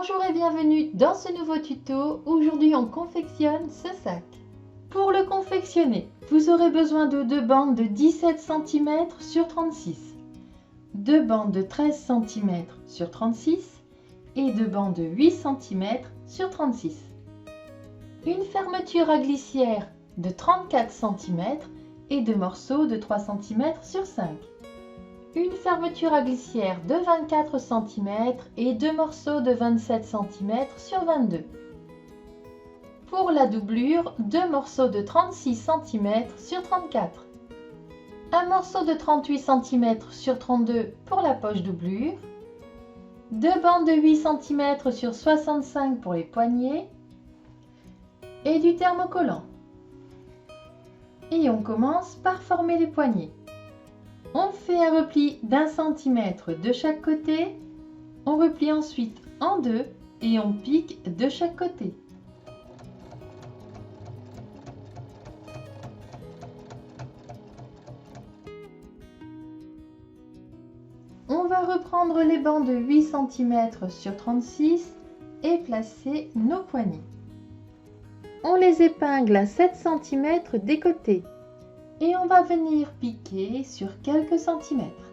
Bonjour et bienvenue dans ce nouveau tuto. Aujourd'hui on confectionne ce sac. Pour le confectionner, vous aurez besoin de deux bandes de 17 cm sur 36, deux bandes de 13 cm sur 36 et deux bandes de 8 cm sur 36. Une fermeture à glissière de 34 cm et deux morceaux de 3 cm sur 5. Une fermeture à glissière de 24 cm et deux morceaux de 27 cm sur 22. Pour la doublure, deux morceaux de 36 cm sur 34. Un morceau de 38 cm sur 32 pour la poche doublure. Deux bandes de 8 cm sur 65 pour les poignets. Et du thermocollant. Et on commence par former les poignets. On fait un repli d'1 cm de chaque côté, on replie ensuite en deux et on pique de chaque côté. On va reprendre les bancs de 8 cm sur 36 et placer nos poignets. On les épingle à 7 cm des côtés. Et on va venir piquer sur quelques centimètres.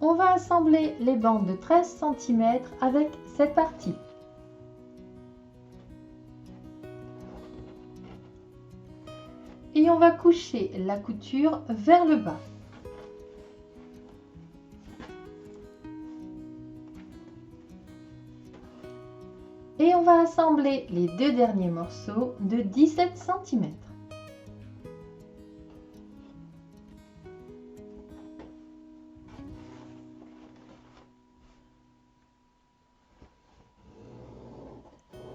On va assembler les bandes de 13 cm avec cette partie. Et on va coucher la couture vers le bas. Et on va assembler les deux derniers morceaux de 17 cm.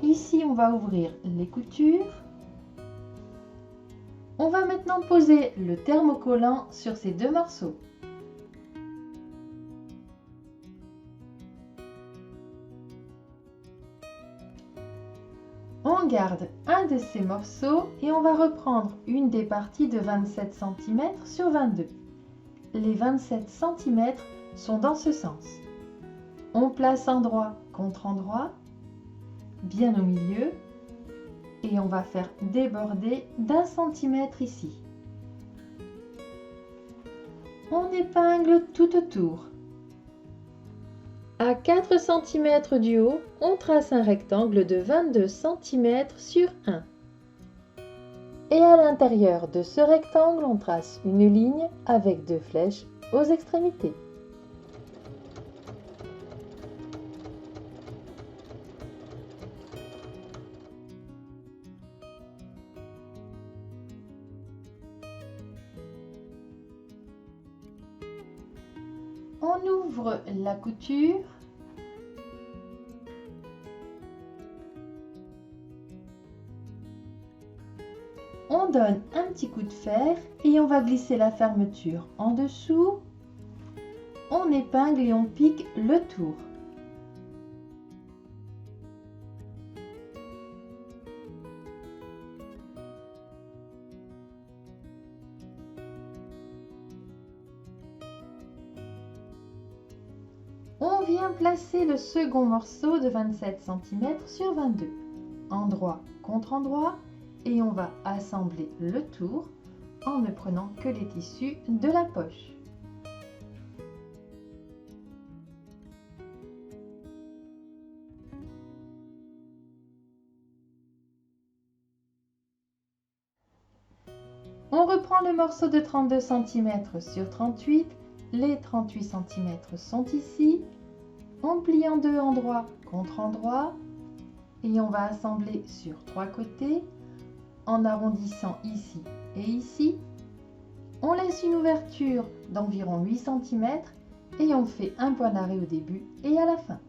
Ici, on va ouvrir les coutures. On va maintenant poser le thermocollant sur ces deux morceaux. On garde un de ces morceaux et on va reprendre une des parties de 27 cm sur 22. Les 27 cm sont dans ce sens. On place endroit contre endroit, bien au milieu, et on va faire déborder d'1 centimètre ici. On épingle tout autour. À 4 cm du haut, on trace un rectangle de 22 cm sur 1. Et à l'intérieur de ce rectangle, on trace une ligne avec deux flèches aux extrémités. On ouvre la couture. On donne un petit coup de fer et on va glisser la fermeture en dessous. On épingle et on pique le tour. On vient placer le second morceau de 27 cm sur 22, endroit contre endroit, et on va assembler le tour en ne prenant que les tissus de la poche. On reprend le morceau de 32 cm sur 38, les 38 cm sont ici. On plie en deux endroits contre endroit et on va assembler sur trois côtés en arrondissant ici et ici. On laisse une ouverture d'environ 8 cm et on fait un point d'arrêt au début et à la fin.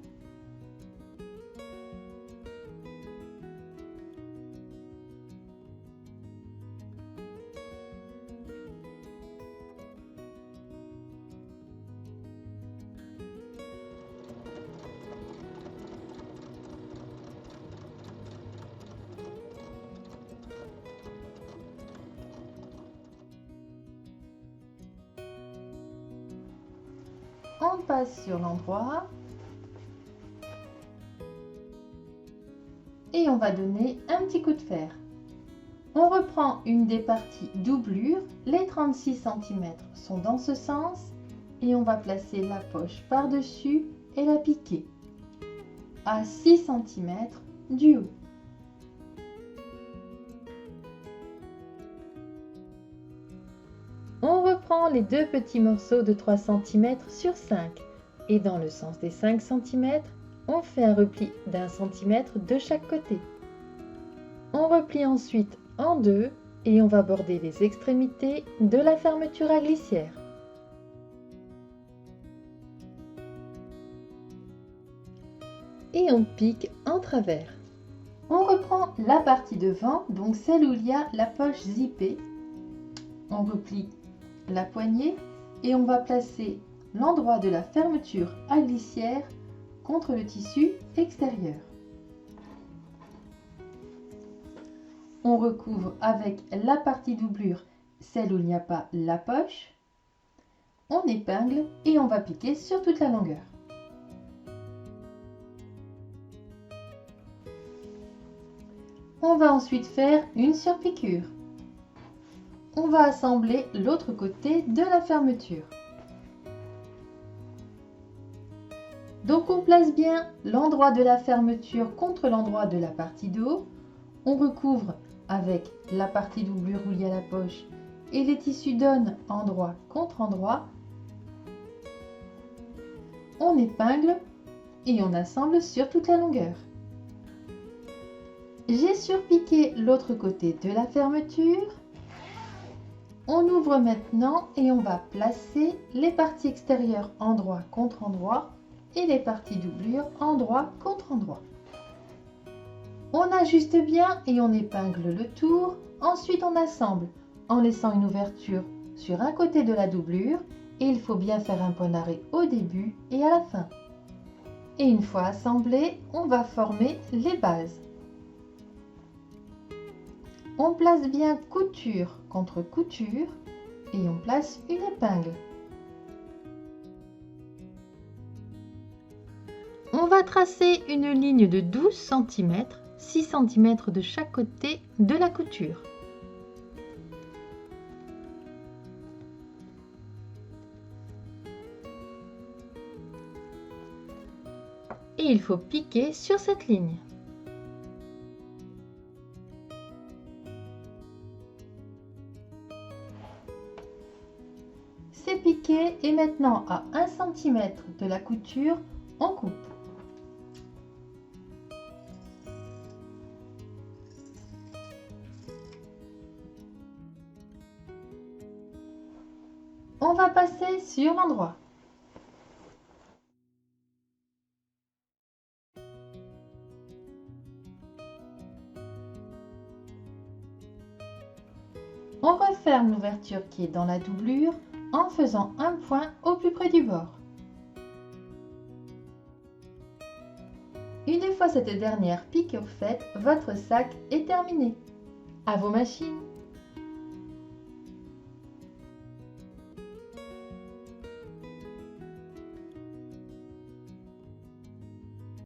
on passe sur l'endroit et on va donner un petit coup de fer. On reprend une des parties doublure, les 36 cm sont dans ce sens et on va placer la poche par-dessus et la piquer à 6 cm du haut. On reprend les deux petits morceaux de 3 cm sur 5 et dans le sens des 5 cm, on fait un repli d'1 cm de chaque côté. On replie ensuite en deux et on va border les extrémités de la fermeture à glissière. Et on pique en travers. On reprend la partie devant, donc celle où il y a la poche zippée. On replie la poignée et on va placer l'endroit de la fermeture à glissière contre le tissu extérieur. On recouvre avec la partie doublure, celle où il n'y a pas la poche. On épingle et on va piquer sur toute la longueur. On va ensuite faire une surpiqûre. On va assembler l'autre côté de la fermeture. Donc on place bien l'endroit de la fermeture contre l'endroit de la partie de haut. On recouvre avec la partie doublure où il y a la poche et les tissus donnent endroit contre endroit. On épingle et on assemble sur toute la longueur. J'ai surpiqué l'autre côté de la fermeture. On ouvre maintenant et on va placer les parties extérieures endroit contre endroit et les parties doublures endroit contre endroit. On ajuste bien et on épingle le tour. Ensuite, on assemble en laissant une ouverture sur un côté de la doublure et il faut bien faire un point d'arrêt au début et à la fin. Et une fois assemblé, on va former les bases. On place bien couture contre couture et on place une épingle. On va tracer une ligne de 12 cm, 6 cm de chaque côté de la couture. Et il faut piquer sur cette ligne. C'est piqué et maintenant à 1 cm de la couture, on coupe. On va passer sur l'endroit. On referme l'ouverture qui est dans la doublure en faisant un point au plus près du bord. Une fois cette dernière piqûre faite, votre sac est terminé. À vos machines!